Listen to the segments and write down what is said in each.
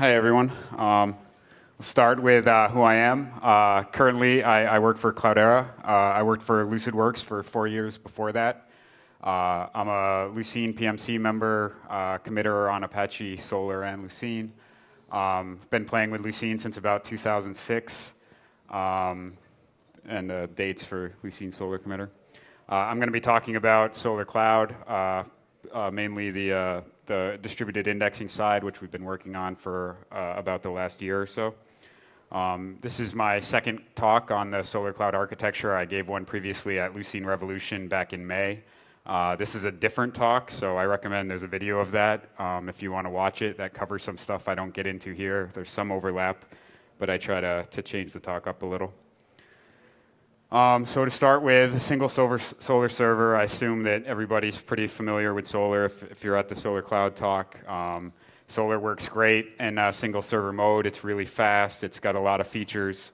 Hi, everyone. We'll start with who I am. Currently, I work for Cloudera. I worked for LucidWorks for 4 years before that. I'm a Lucene PMC member, committer on Apache, Solr, and Lucene. Been playing with Lucene since about 2006, and dates for Lucene Solr committer. I'm going to be talking about SolrCloud, mainly the distributed indexing side, which we've been working on for about the last year or so. This is my second talk on the SolrCloud architecture. I gave one previously at Lucene Revolution back in May. This is a different talk, so I recommend there's a video of that if you want to watch it. That covers some stuff I don't get into here. There's some overlap, but I try to change the talk up a little. So to start with, a single Solr server, I assume that everybody's pretty familiar with Solr if you're at the SolrCloud talk. Solr works great in single server mode. It's really fast. It's got a lot of features.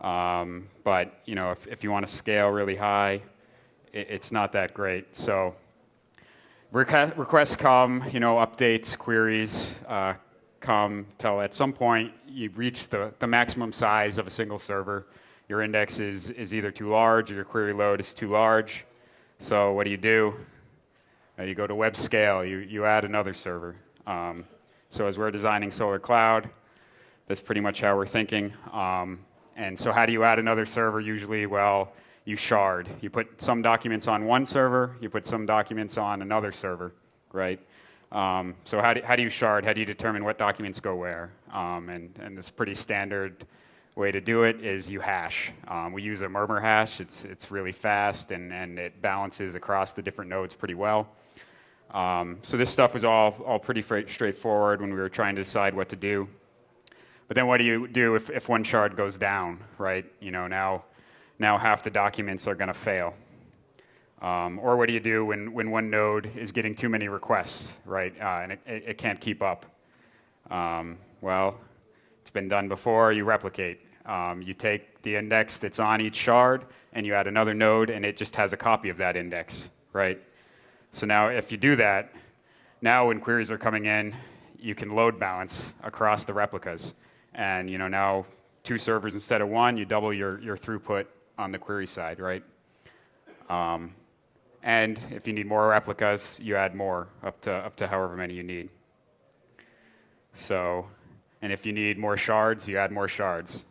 But if you want to scale really high, it's not that great. So requests come, updates, queries come till at some point you reach the maximum size of a single server. Your index is either too large or your query load is too large. So what do? You go to web scale, you add another server. So as we're designing SolrCloud, that's pretty much how we're thinking. And so how do you add another server usually? Well, you shard. You put some documents on one server, you put some documents on another server, right? So how do you shard? How do you determine what documents go where? And it's pretty standard way to do it is you hash. We use a murmur hash. It's really fast and it balances across the different nodes pretty well. So this stuff was all pretty straightforward when we were trying to decide what to do. But then what do you do if one shard goes down, right? Now half the documents are going to fail. Or what do you do when one node is getting too many requests, right? And it can't keep up. Well, it's been done before. You replicate. You take the index that's on each shard, and you add another node, and it just has a copy of that index, right? So now if you do that, now when queries are coming in, you can load balance across the replicas. And now 2 servers instead of 1, you double your throughput on the query side, right? And if you need more replicas, you add more up to however many you need. So, and if you need more shards, you add more shards.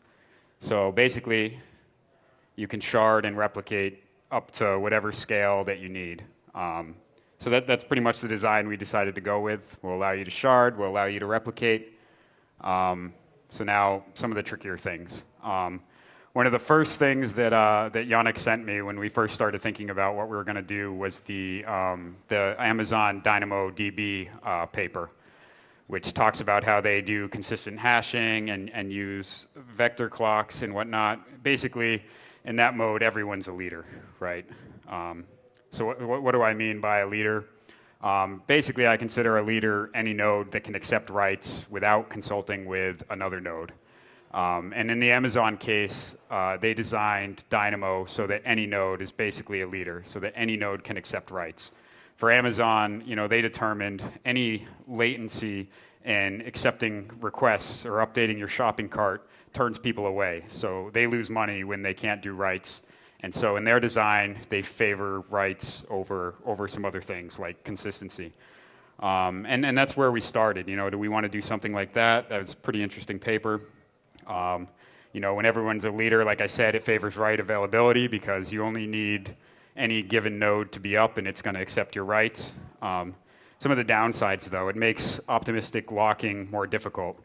So basically, you can shard and replicate up to whatever scale that you need. So that's pretty much the design we decided to go with. We'll allow you to shard, we'll allow you to replicate. So now some of the trickier things. One of the first things that Yannick sent me when we first started thinking about what we were going to do was the Amazon DynamoDB paper, which talks about how they do consistent hashing and use vector clocks and whatnot. Basically, in that mode, everyone's a leader, right? So what do I mean by a leader? Basically, I consider a leader any node that can accept writes without consulting with another node. And in the Amazon case, they designed Dynamo so that any node is basically a leader, so that any node can accept writes. For Amazon, they determined any latency in accepting requests or updating your shopping cart turns people away. So they lose money when they can't do writes. And so in their design, they favor writes over some other things like consistency. And that's where we started. Do we want to do something like that? That was a pretty interesting paper. When everyone's a leader, like I said, it favors write availability because you only need any given node to be up and it's going to accept your writes. Some of the downsides, though, it makes optimistic locking more difficult.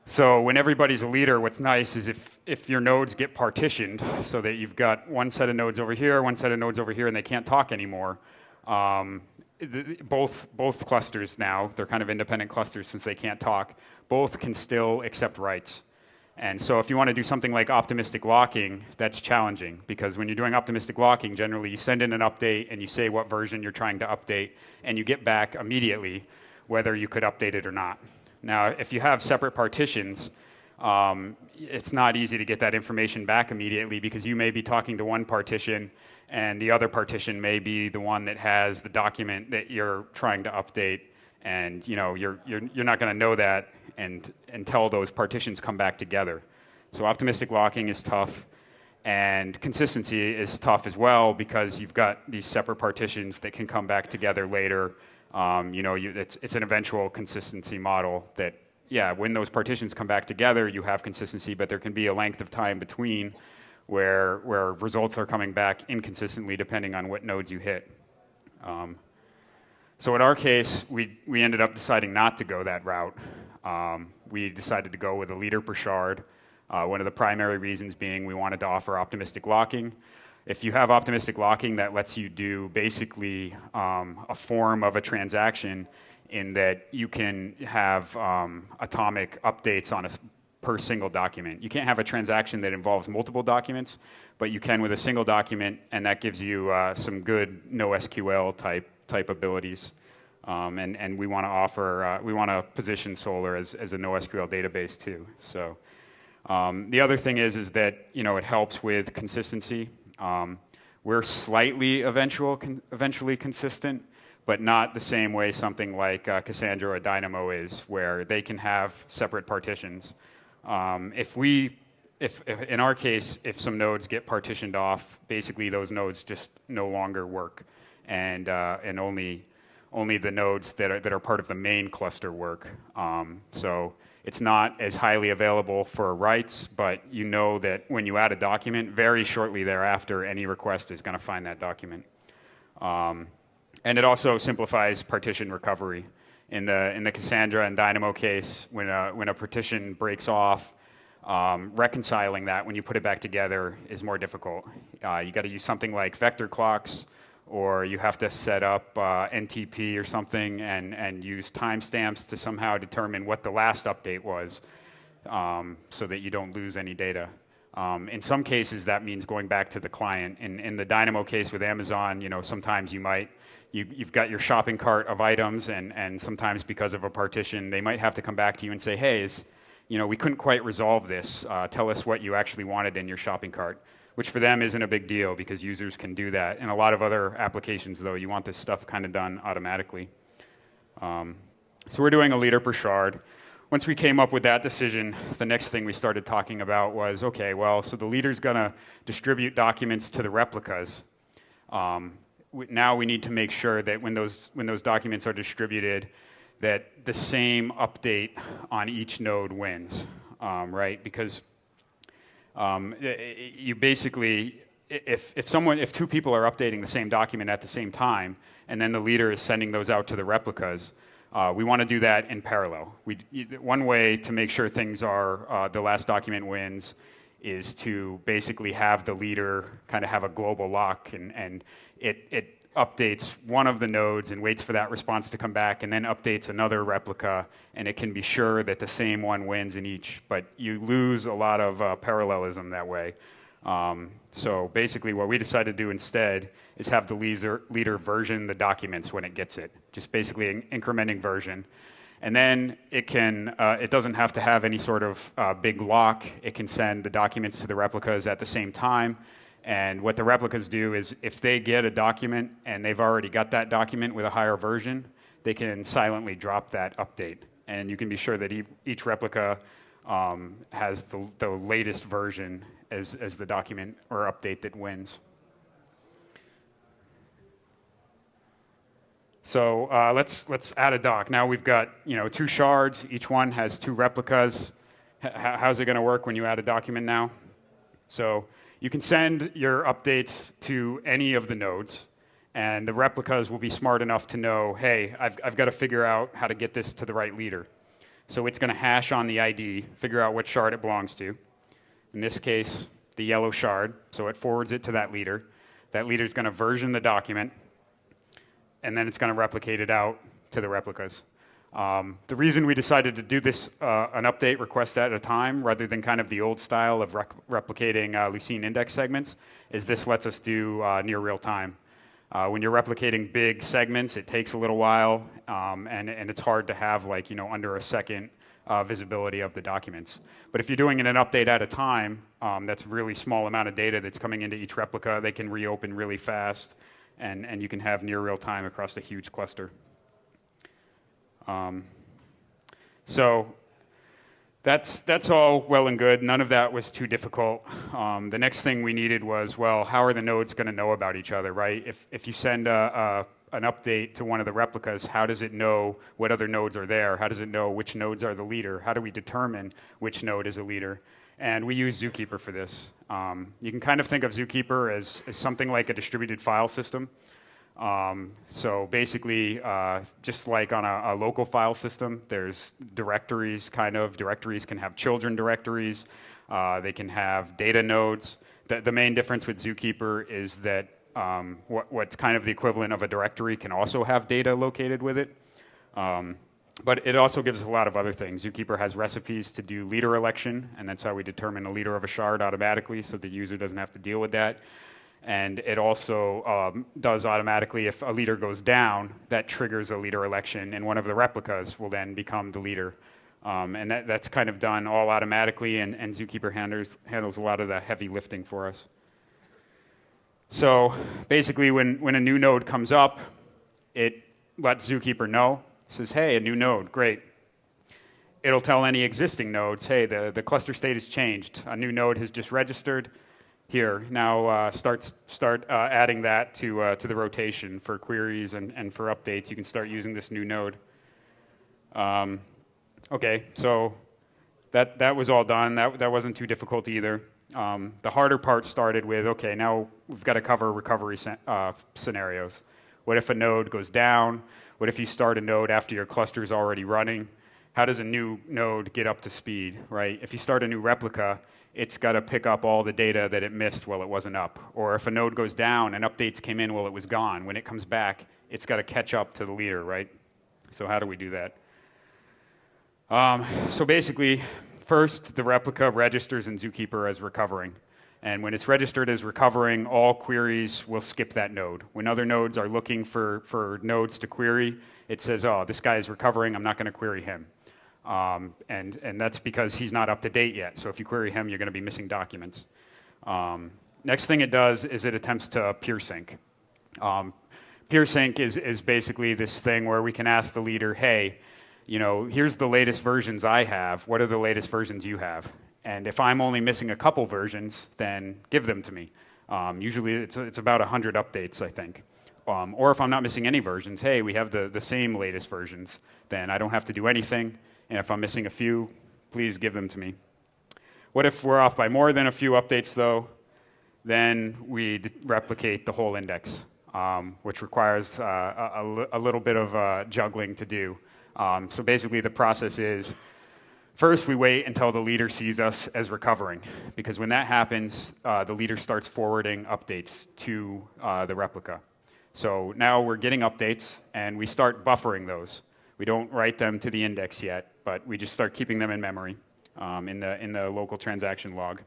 So when everybody's a leader, what's nice is if your nodes get partitioned so that you've got one set of nodes over here, one set of nodes over here, and they can't talk anymore, both clusters now, they're kind of independent clusters since they can't talk, both can still accept writes. And so if you want to do something like optimistic locking, that's challenging because when you're doing optimistic locking, generally you send in an update and you say what version you're trying to update, and you get back immediately whether you could update it or not. Now, if you have separate partitions, it's not easy to get that information back immediately because you may be talking to one partition and the other partition may be the one that has the document that you're trying to update, And you're not going to know that until those partitions come back together. So optimistic locking is tough, and consistency is tough as well because you've got these separate partitions that can come back together later. It's an eventual consistency model that, yeah, when those partitions come back together, you have consistency, but there can be a length of time between where results are coming back inconsistently depending on what nodes you hit. So in our case, we ended up deciding not to go that route. We decided to go with a leader per shard. One of the primary reasons being we wanted to offer optimistic locking. If you have optimistic locking, that lets you do basically a form of a transaction in that you can have atomic updates on per single document. You can't have a transaction that involves multiple documents, but you can with a single document, and that gives you some good NoSQL type abilities. And we want to offer, we want to position Solr as a NoSQL database too. So the other thing is that it helps with consistency. We're slightly eventually consistent, but not the same way something like Cassandra or Dynamo is, where they can have separate partitions. If in our case, if some nodes get partitioned off, basically those nodes just no longer work, and only the nodes that are part of the main cluster work. So it's not as highly available for writes, but you know that when you add a document, very shortly thereafter, any request is going to find that document. And it also simplifies partition recovery. In the Cassandra and Dynamo case, when a partition breaks off, reconciling that when you put it back together is more difficult. You got to use something like vector clocks, or you have to set up NTP or something and use timestamps to somehow determine what the last update was, so that you don't lose any data. In some cases, that means going back to the client. In the Dynamo case with Amazon, sometimes you've got your shopping cart of items, and sometimes because of a partition, they might have to come back to you and say, hey, we couldn't quite resolve this. Tell us what you actually wanted in your shopping cart, which for them isn't a big deal because users can do that. In a lot of other applications, though, you want this stuff kind of done automatically. So we're doing a leader per shard. Once we came up with that decision, the next thing we started talking about was, okay, well, so the leader's going to distribute documents to the replicas. Now we need to make sure that when those documents are distributed, that the same update on each node wins, right? Because you basically, if two people are updating the same document at the same time, and then the leader is sending those out to the replicas, we want to do that in parallel. One way to make sure things are the last document wins is to basically have the leader kind of have a global lock, and it updates one of the nodes and waits for that response to come back, and then updates another replica, and it can be sure that the same one wins in each. But you lose a lot of parallelism that way. So basically what we decided to do instead is have the leader version the documents when it gets it, just basically an incrementing version. And then it doesn't have to have any sort of big lock. It can send the documents to the replicas at the same time. And what the replicas do is if they get a document and they've already got that document with a higher version, they can silently drop that update. And you can be sure that each replica has the latest version as the document or update that wins. So let's add a doc. Now we've got 2 shards. Each one has 2 replicas. How's it going to work when you add a document now? So you can send your updates to any of the nodes, and the replicas will be smart enough to know, hey, I've got to figure out how to get this to the right leader. So it's going to hash on the ID, figure out what shard it belongs to. In this case, the yellow shard, so it forwards it to that leader. That leader is going to version the document, and then it's going to replicate it out to the replicas. The reason we decided to do this, an update request at a time, rather than kind of the old style of replicating Lucene index segments, is this lets us do near real time. When you're replicating big segments, it takes a little while, and it's hard to have under a second visibility of the documents. But if you're doing an update at a time, that's a really small amount of data that's coming into each replica. They can reopen really fast, and you can have near real time across a huge cluster. So that's all well and good. None of that was too difficult. The next thing we needed was, well, how are the nodes going to know about each other, right? If you send an update to one of the replicas, how does it know what other nodes are there? How does it know which nodes are the leader? How do we determine which node is a leader? And we use Zookeeper for this. You can kind of think of Zookeeper as something like a distributed file system. So basically, just like on a local file system, there's directories, Directories can have children directories. They can have data nodes. The main difference with Zookeeper is that what's kind of the equivalent of a directory can also have data located with it. But it also gives us a lot of other things. Zookeeper has recipes to do leader election, and that's how we determine a leader of a shard automatically, so the user doesn't have to deal with that. And it also does automatically, if a leader goes down, that triggers a leader election, and one of the replicas will then become the leader. And that's kind of done all automatically, and Zookeeper handles a lot of the heavy lifting for us. So basically, when a new node comes up, it lets Zookeeper know. It says, hey, a new node, great. It'll tell any existing nodes, hey, the cluster state has changed. A new node has just registered. Here, now start adding that to the rotation for queries and for updates. You can start using this new node. Okay, so that was all done. That wasn't too difficult either. The harder part started with, okay, now we've got to cover recovery scenarios. What if a node goes down? What if you start a node after your cluster is already running? How does a new node get up to speed, right? If you start a new replica, it's got to pick up all the data that it missed while it wasn't up. Or if a node goes down and updates came in while it was gone, when it comes back, it's got to catch up to the leader, right? So how do we do that? So basically, first, the replica registers in Zookeeper as recovering. And when it's registered as recovering, all queries will skip that node. When other nodes are looking for nodes to query, it says, oh, this guy is recovering, I'm not going to query him. And that's because he's not up to date yet. So if you query him, you're going to be missing documents. Next thing it does is it attempts to peer sync. Peer sync is basically this thing where we can ask the leader, hey, here's the latest versions I have. What are the latest versions you have? And if I'm only missing a couple versions, then give them to me. Usually it's about 100 updates, I think. Or if I'm not missing any versions, hey, we have the same latest versions, then I don't have to do anything. And if I'm missing a few, please give them to me. What if we're off by more than a few updates, though? Then we replicate the whole index, which requires a little bit of juggling to do. So basically, the process is, first, we wait until the leader sees us as recovering, because when that happens, the leader starts forwarding updates to the replica. So now we're getting updates, and we start buffering those. We don't write them to the index yet, but we just start keeping them in memory in the local transaction log.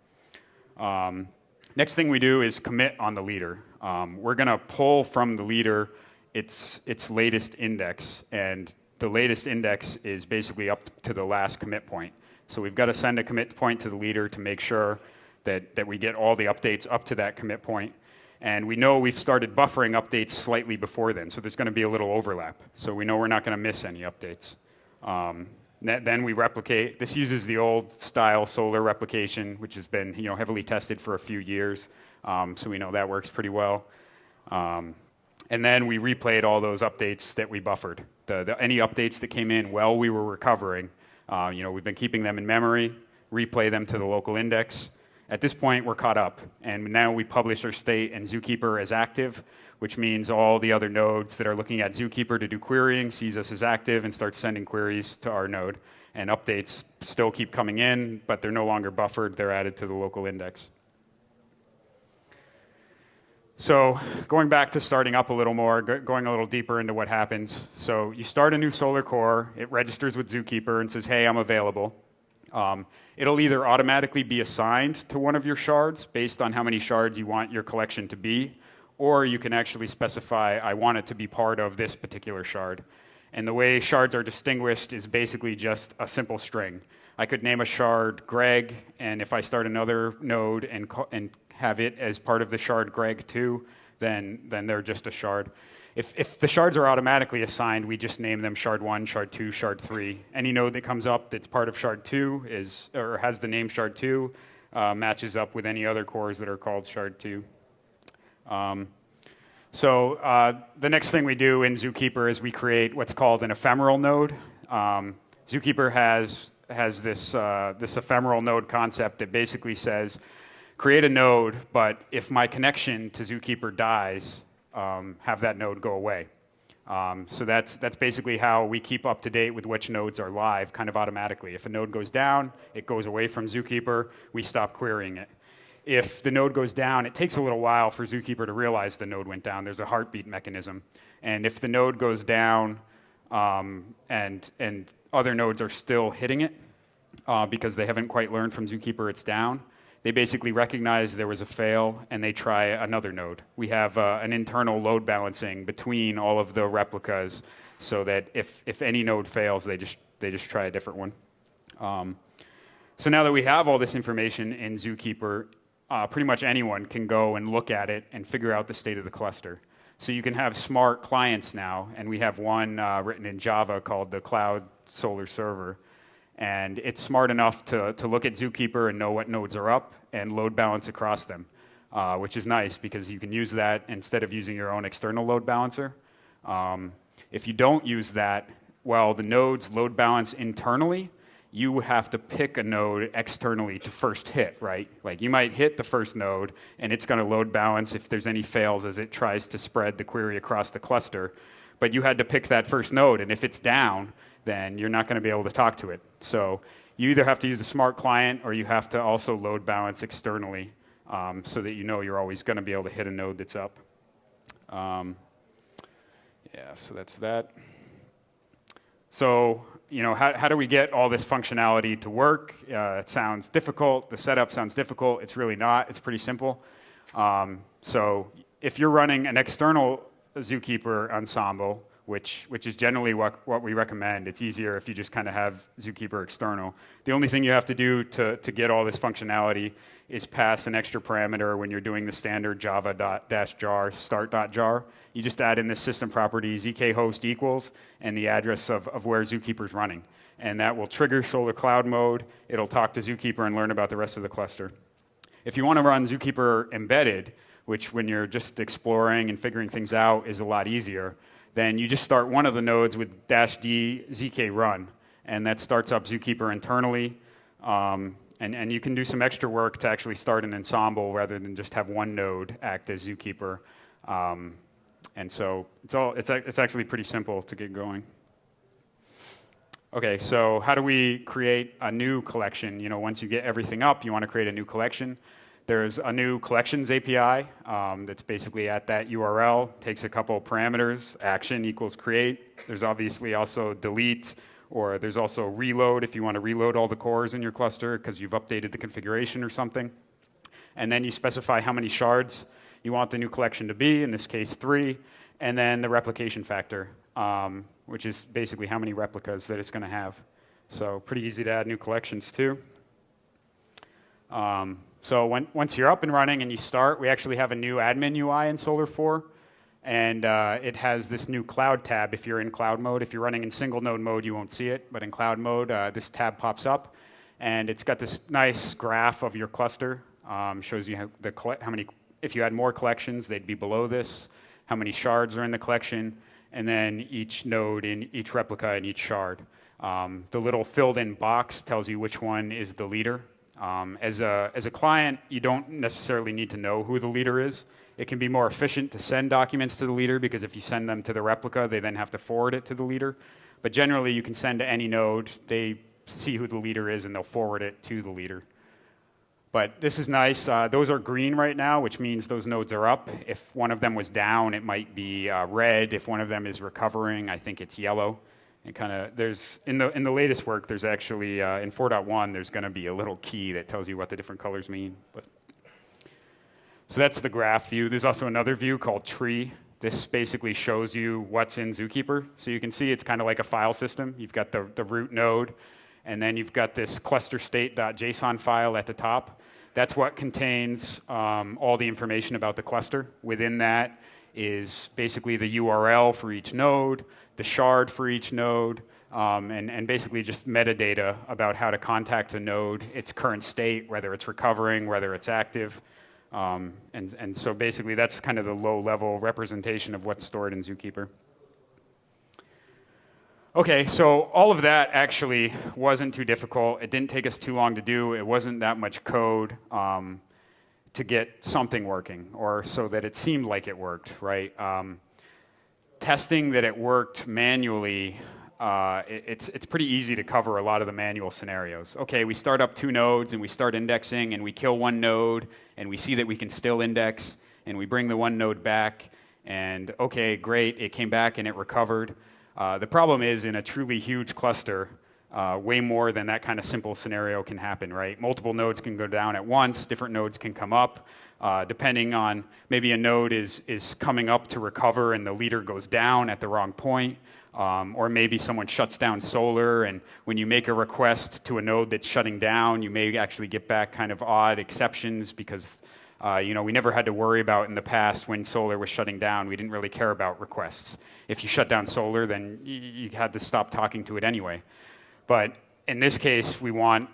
Next thing we do is commit on the leader. We're going to pull from the leader its latest index, and the latest index is basically up to the last commit point. So we've got to send a commit point to the leader to make sure that we get all the updates up to that commit point. And we know we've started buffering updates slightly before then, so there's going to be a little overlap. So we know we're not going to miss any updates. Then we replicate. This uses the old style Solr replication, which has been heavily tested for a few years. So we know that works pretty well. And then we replayed all those updates that we buffered. Any updates that came in while we were recovering, we've been keeping them in memory, replay them to the local index. At this point, we're caught up, and now we publish our state and Zookeeper as active, which means all the other nodes that are looking at Zookeeper to do querying sees us as active and starts sending queries to our node. And updates still keep coming in, but they're no longer buffered. They're added to the local index. So going back to starting up a little more, going a little deeper into what happens. So you start a new Solr core. It registers with Zookeeper and says, hey, I'm available. It'll either automatically be assigned to one of your shards based on how many shards you want your collection to be, or you can actually specify, I want it to be part of this particular shard. And the way shards are distinguished is basically just a simple string. I could name a shard Greg, and if I start another node and have it as part of the shard Greg too, then they're just a shard. If the shards are automatically assigned, we just name them shard 1, shard 2, shard 3. Any node that comes up that's part of shard 2 or has the name shard 2 matches up with any other cores that are called shard 2. The next thing we do in Zookeeper is we create what's called an ephemeral node. Zookeeper has this ephemeral node concept that basically says, create a node, but if my connection to Zookeeper dies, have that node go away. So that's basically how we keep up to date with which nodes are live kind of automatically. If a node goes down, it goes away from Zookeeper, we stop querying it. If the node goes down, it takes a little while for Zookeeper to realize the node went down. There's a heartbeat mechanism. And if the node goes down and other nodes are still hitting it because they haven't quite learned from Zookeeper it's down, they basically recognize there was a fail and they try another node. We have an internal load balancing between all of the replicas so that if any node fails, they just try a different one. So now that we have all this information in Zookeeper, pretty much anyone can go and look at it and figure out the state of the cluster. So you can have smart clients now, and we have one written in Java called the Cloud Solr server. And it's smart enough to look at Zookeeper and know what nodes are up and load balance across them, which is nice because you can use that instead of using your own external load balancer. If you don't use that, well, the nodes load balance internally. You would have to pick a node externally to first hit, right? Like you might hit the first node, and it's going to load balance if there's any fails as it tries to spread the query across the cluster. But you had to pick that first node, and if it's down, then you're not going to be able to talk to it. So you either have to use a smart client, or you have to also load balance externally so that you know you're always going to be able to hit a node that's up. Yeah, so that's that. So how do we get all this functionality to work? It sounds difficult. The setup sounds difficult. It's really not. It's pretty simple. So if you're running an external Zookeeper ensemble, which is generally what we recommend, it's easier if you just kind of have Zookeeper external. The only thing you have to do to get all this functionality is pass an extra parameter when you're doing the standard java-jar start.jar. You just add in this system property zkhost equals and the address of where Zookeeper's running. And that will trigger SolrCloud mode. It'll talk to Zookeeper and learn about the rest of the cluster. If you want to run Zookeeper embedded, which when you're just exploring and figuring things out is a lot easier, then you just start one of the nodes with -d zkrun. And that starts up Zookeeper internally. And you can do some extra work to actually start an ensemble rather than just have one node act as Zookeeper. And so it's actually pretty simple to get going. Okay, so how do we create a new collection? Once you get everything up, you want to create a new collection. There's a new collections API that's basically at that URL, takes a couple of parameters, action equals create. There's obviously also delete, or there's also reload if you want to reload all the cores in your cluster because you've updated the configuration or something. And then you specify how many shards you want the new collection to be, in this case 3, and then the replication factor, which is basically how many replicas that it's going to have. So pretty easy to add new collections too. So once you're up and running and you start, we actually have a new admin UI in Solr 4. And it has this new cloud tab if you're in cloud mode. If you're running in single node mode, you won't see it. But in cloud mode, this tab pops up. And it's got this nice graph of your cluster. Shows you how many, if you had more collections, they'd be below this. How many shards are in the collection. And then each node in each replica in each shard. The little filled in box tells you which one is the leader. As a client, you don't necessarily need to know who the leader is. It can be more efficient to send documents to the leader because if you send them to the replica, they then have to forward it to the leader. But generally, you can send to any node. They see who the leader is, and they'll forward it to the leader. But this is nice. Those are green right now, which means those nodes are up. If one of them was down, it might be red. If one of them is recovering, I think it's yellow. And kind of there's in the latest work, there's actually in 4.1, there's going to be a little key that tells you what the different colors mean. So that's the graph view. There's also another view called tree. This basically shows you what's in Zookeeper. So you can see it's kind of like a file system. You've got the root node, and then you've got this cluster state.json file at the top. That's what contains all the information about the cluster. Within that is basically the URL for each node, the shard for each node, and basically just metadata about how to contact the node, its current state, whether it's recovering, whether it's active. And so basically that's kind of the low-level representation of what's stored in Zookeeper. Okay, so all of that actually wasn't too difficult. It didn't take us too long to do. It wasn't that much code to get something working, or so that it seemed like it worked, right? Testing that it worked manually, it's pretty easy to cover a lot of the manual scenarios. Okay, we start up 2 nodes and we start indexing and we kill 1 node and we see that we can still index and we bring the 1 node back and okay, great, it came back and it recovered. The problem is in a truly huge cluster, way more than that kind of simple scenario can happen, right? Multiple nodes can go down at once, different nodes can come up, depending on maybe a node is coming up to recover and the leader goes down at the wrong point, or maybe someone shuts down Solr, and when you make a request to a node that's shutting down, you may actually get back kind of odd exceptions because we never had to worry about in the past when Solr was shutting down. We didn't really care about requests. If you shut down Solr, then you had to stop talking to it anyway. But in this case, we want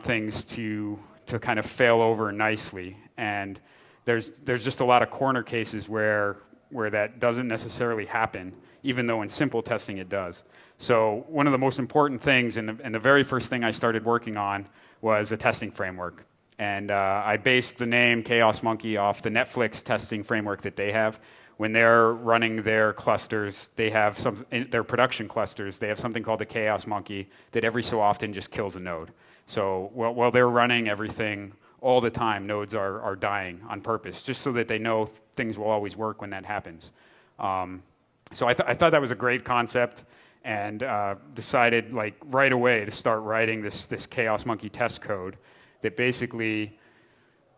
things to kind of fail over nicely. And there's just a lot of corner cases where that doesn't necessarily happen, even though in simple testing it does. So one of the most important things, and the very first thing I started working on was a testing framework. And I based the name Chaos Monkey off the Netflix testing framework that they have. When they're running their clusters, they have their production clusters, they have something called the Chaos Monkey that every so often just kills a node. So while they're running everything all the time, nodes are dying on purpose, just so that they know things will always work when that happens. So I thought that was a great concept, and decided like right away to start writing this Chaos Monkey test code that basically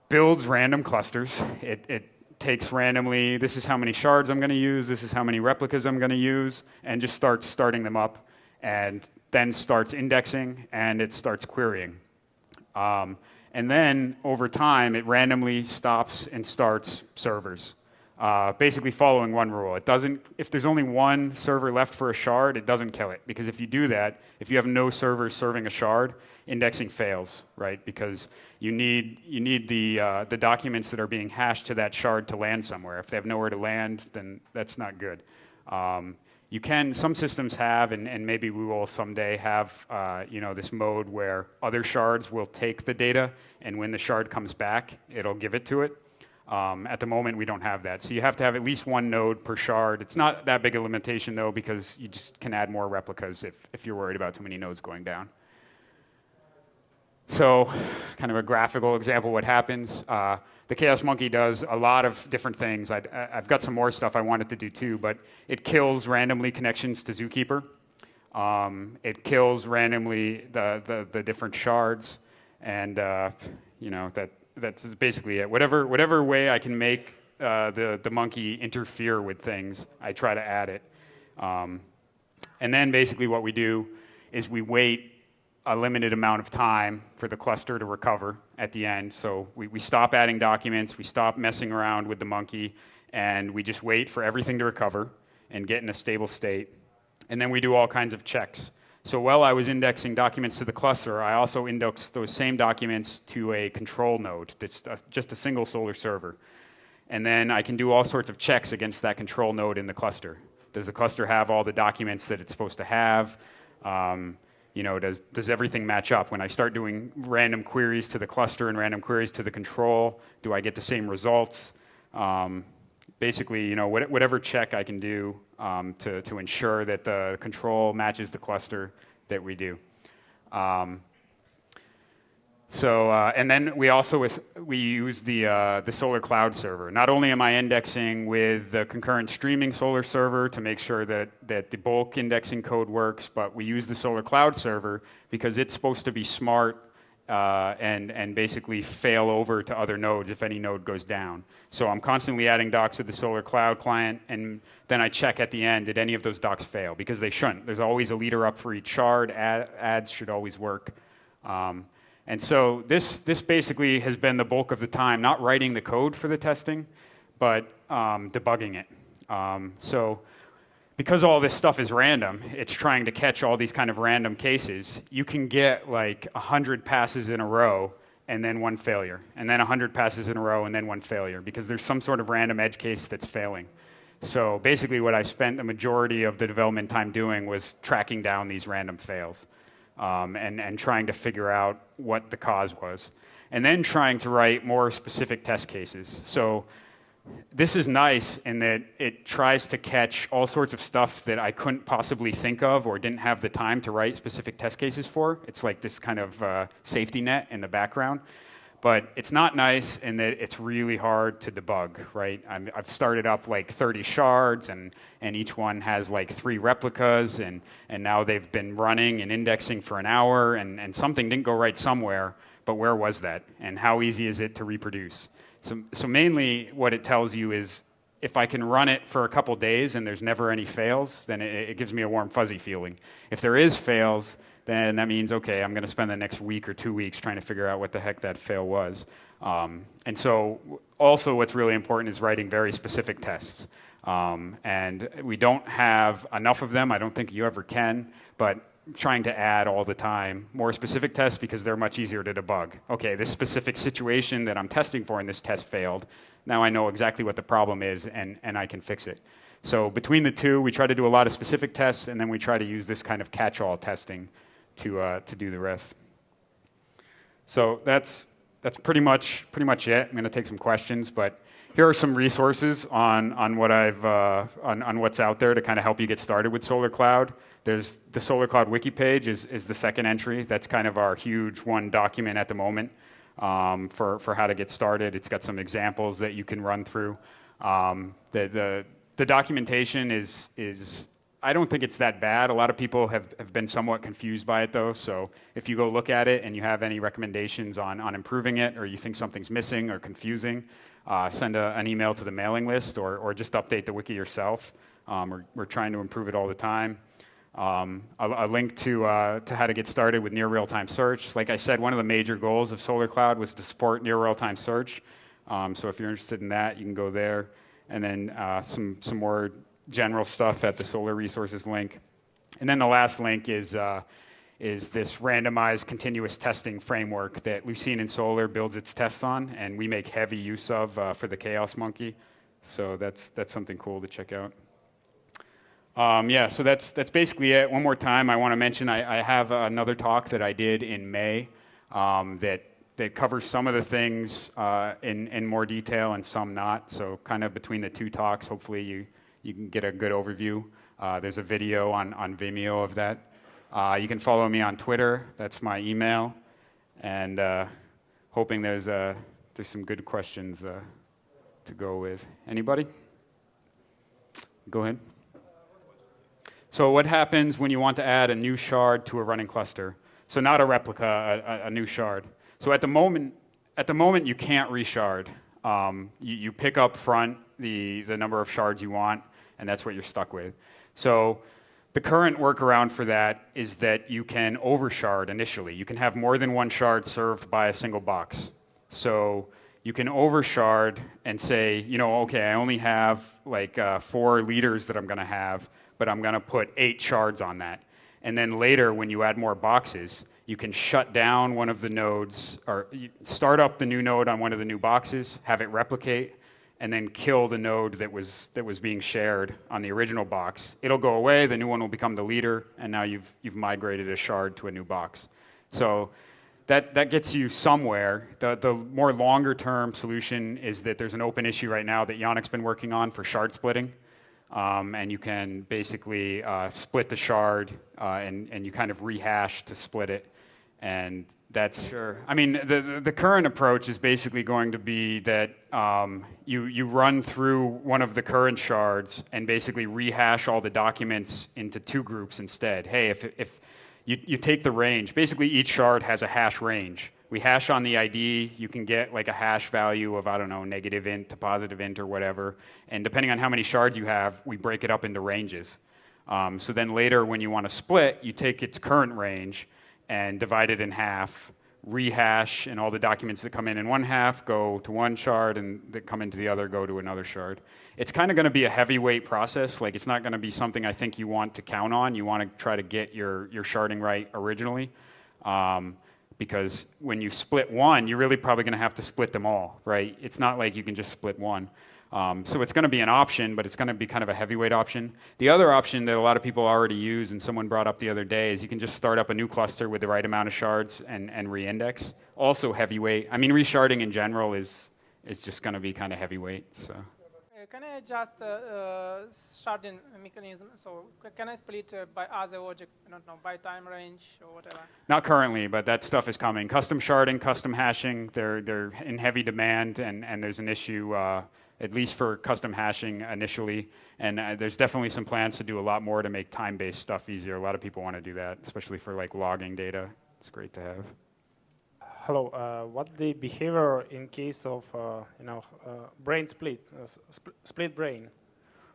builds random clusters. It takes randomly, this is how many shards I'm going to use, this is how many replicas I'm going to use, and just starts starting them up, and then starts indexing, and it starts querying. And then over time, it randomly stops and starts servers, basically following one rule. It doesn't, if there's only one server left for a shard, it doesn't kill it, because if you do that, if you have no servers serving a shard, indexing fails, right? Because you need the documents that are being hashed to that shard to land somewhere. If they have nowhere to land, then that's not good. Some systems have, and maybe we will someday have, this mode where other shards will take the data, and when the shard comes back, it'll give it to it. At the moment, we don't have that. So you have to have at least 1 node per shard. It's not that big a limitation, though, because you just can add more replicas if you're worried about too many nodes going down. So kind of a graphical example of what happens. The Chaos Monkey does a lot of different things. I've got some more stuff I wanted to do too, but it kills randomly connections to Zookeeper. It kills randomly the different shards, and that's basically it. Whatever way I can make the monkey interfere with things, I try to add it. And then basically what we do is we wait a limited amount of time for the cluster to recover at the end. So we stop adding documents, we stop messing around with the monkey, and we just wait for everything to recover and get in a stable state. And then we do all kinds of checks. So while I was indexing documents to the cluster, I also indexed those same documents to a control node that's just a single Solr server. And then I can do all sorts of checks against that control node in the cluster. Does the cluster have all the documents that it's supposed to have? Does everything match up? When I start doing random queries to the cluster and random queries to the control, do I get the same results? Basically, whatever check I can do to ensure that the control matches the cluster that we do. And then we use the SolrCloud server. Not only am I indexing with the concurrent streaming Solr server to make sure that the bulk indexing code works, but we use the SolrCloud server because it's supposed to be smart and basically fail over to other nodes if any node goes down. So I'm constantly adding docs with the SolrCloud client, and then I check at the end, did any of those docs fail? Because they shouldn't. There's always a leader up for each shard. Ads should always work. And so this basically has been the bulk of the time, not writing the code for the testing, but debugging it. So because all this stuff is random, it's trying to catch all these kind of random cases. You can get like 100 passes in a row and then one failure, and then 100 passes in a row and then one failure, because there's some sort of random edge case that's failing. So basically what I spent the majority of the development time doing was tracking down these random fails and trying to figure out what the cause was, and then trying to write more specific test cases. So this is nice in that it tries to catch all sorts of stuff that I couldn't possibly think of or didn't have the time to write specific test cases for. It's like this kind of safety net in the background. But it's not nice in that it's really hard to debug, right? I've started up like 30 shards, and each one has like 3 replicas, and now they've been running and indexing for an hour, and something didn't go right somewhere, but where was that? And how easy is it to reproduce? So mainly what it tells you is if I can run it for a couple days and there's never any fails, then it gives me a warm fuzzy feeling. If there is fails, then that means, okay, I'm going to spend the next week or 2 weeks trying to figure out what the heck that fail was. And so also what's really important is writing very specific tests. And we don't have enough of them. I don't think you ever can, but trying to add all the time more specific tests because they're much easier to debug. Okay, this specific situation that I'm testing for in this test failed. Now I know exactly what the problem is, and I can fix it. So between the two, we try to do a lot of specific tests, and then we try to use this kind of catch-all testing to do the rest. So that's pretty much it. I'm going to take some questions, but here are some resources on what on what's out there to kind of help you get started with SolrCloud. There's the SolrCloud wiki page is the second entry. That's kind of our huge one document at the moment for how to get started. It's got some examples that you can run through. The documentation is I don't think it's that bad. A lot of people have been somewhat confused by it though. So if you go look at it and you have any recommendations on improving it, or you think something's missing or confusing, send an email to the mailing list, or just update the wiki yourself. We're trying to improve it all the time. A link to how to get started with near real-time search. Like I said, one of the major goals of SolrCloud was to support near real-time search. So if you're interested in that, you can go there. And then some more general stuff at the Solr resources link. And then the last link is this randomized continuous testing framework that Lucene and Solr builds its tests on, and we make heavy use of for the Chaos Monkey. So that's something cool to check out. Yeah, so that's basically it. One more time, I want to mention I have another talk that I did in May that covers some of the things in more detail and some not. So kind of between the two talks, hopefully you can get a good overview. There's a video on Vimeo of that. You can follow me on Twitter. That's my email. And hoping there's some good questions to go with. Anybody? Go ahead. So what happens when you want to add a new shard to a running cluster? So not a replica, a new shard. So at the moment you can't reshard. You pick up front the number of shards you want, and that's what you're stuck with. So the current workaround for that is that you can overshard initially. You can have more than one shard served by a single box. So you can overshard and say, okay, I only have like 4 leaders that I'm going to have, but I'm going to put 8 shards on that. And then later, when you add more boxes, you can shut down one of the nodes, or start up the new node on one of the new boxes, have it replicate, and then kill the node that was being shared on the original box. It'll go away, the new one will become the leader, and now you've migrated a shard to a new box. So that gets you somewhere. The more longer-term solution is that there's an open issue right now that Yannick's been working on for shard splitting. And you can basically split the shard, and you kind of rehash to split it. And that's, sure. I mean, the current approach is basically going to be that you run through one of the current shards and basically rehash all the documents into 2 groups instead. Hey, if you take the range, basically each shard has a hash range. We hash on the ID, you can get like a hash value of, I don't know, negative int to positive int or whatever. And depending on how many shards you have, we break it up into ranges. So then later when you want to split, you take its current range and divide it in half rehash, and all the documents that come in one half go to one shard, and that come into the other go to another shard. It's kind of going to be a heavyweight process. Like, it's not going to be something I think you want to count on. You want to try to get your sharding right originally. Because when you split one, you're really probably going to have to split them all, right? It's not like you can just split one. So it's going to be an option, but it's going to be kind of a heavyweight option. The other option that a lot of people already use, and someone brought up the other day, is you can just start up a new cluster with the right amount of shards and re-index. Also heavyweight. I mean, resharding in general is just going to be kind of heavyweight. So. Can I adjust sharding mechanism? So can I split by other object, I don't know, by time range or whatever? Not currently, but that stuff is coming. Custom sharding, custom hashing, they're in heavy demand, and there's an issue, at least for custom hashing initially. And there's definitely some plans to do a lot more to make time-based stuff easier. A lot of people want to do that, especially for like logging data. It's great to have. Hello. What the behavior in case of brain split, split brain?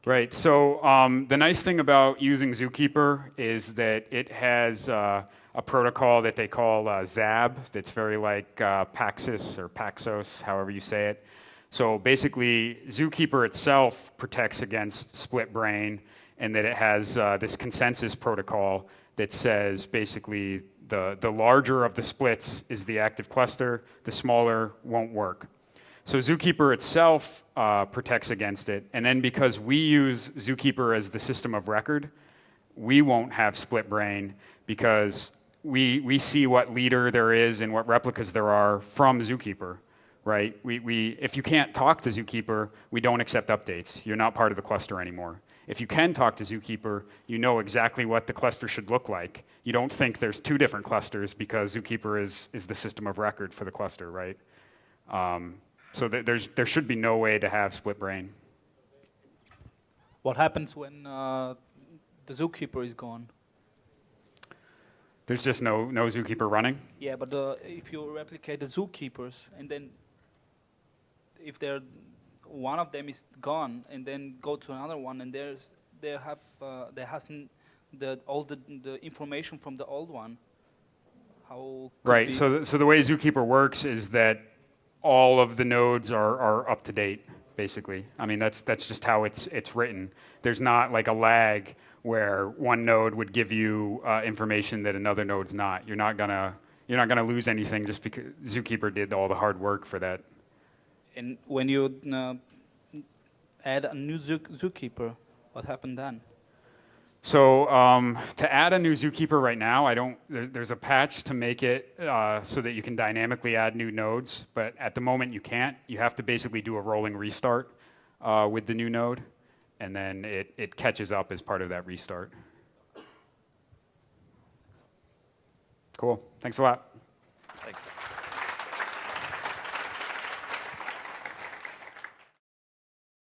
Right. So the nice thing about using Zookeeper is that it has a protocol that they call ZAB. That's very like Paxos or Paxos, however you say it. So basically, Zookeeper itself protects against split brain, and that it has this consensus protocol that says basically the larger of the splits is the active cluster, the smaller won't work. So Zookeeper itself protects against it, and then because we use Zookeeper as the system of record, we won't have split brain because we see what leader there is and what replicas there are from Zookeeper, right? If you can't talk to Zookeeper, we don't accept updates. You're not part of the cluster anymore. If you can talk to Zookeeper, you know exactly what the cluster should look like. You don't think there's two different clusters because Zookeeper is the system of record for the cluster, right? So there should be no way to have split brain. What happens when the Zookeeper is gone? There's just no Zookeeper running? Yeah, but if you replicate the Zookeepers, and then if one of them is gone, and then go to another one, and there has all the information from the old one. How right. So the way Zookeeper works is that all of the nodes are up to date, basically. I mean, that's just how it's written. There's not like a lag where one node would give you information that another node's not. You're not gonna lose anything just because Zookeeper did all the hard work for that. And when you add a new Zookeeper, what happened then? So to add a new Zookeeper right now, there's a patch to make it so that you can dynamically add new nodes, but at the moment you can't. You have to basically do a rolling restart with the new node, and then it catches up as part of that restart. Cool. Thanks a lot.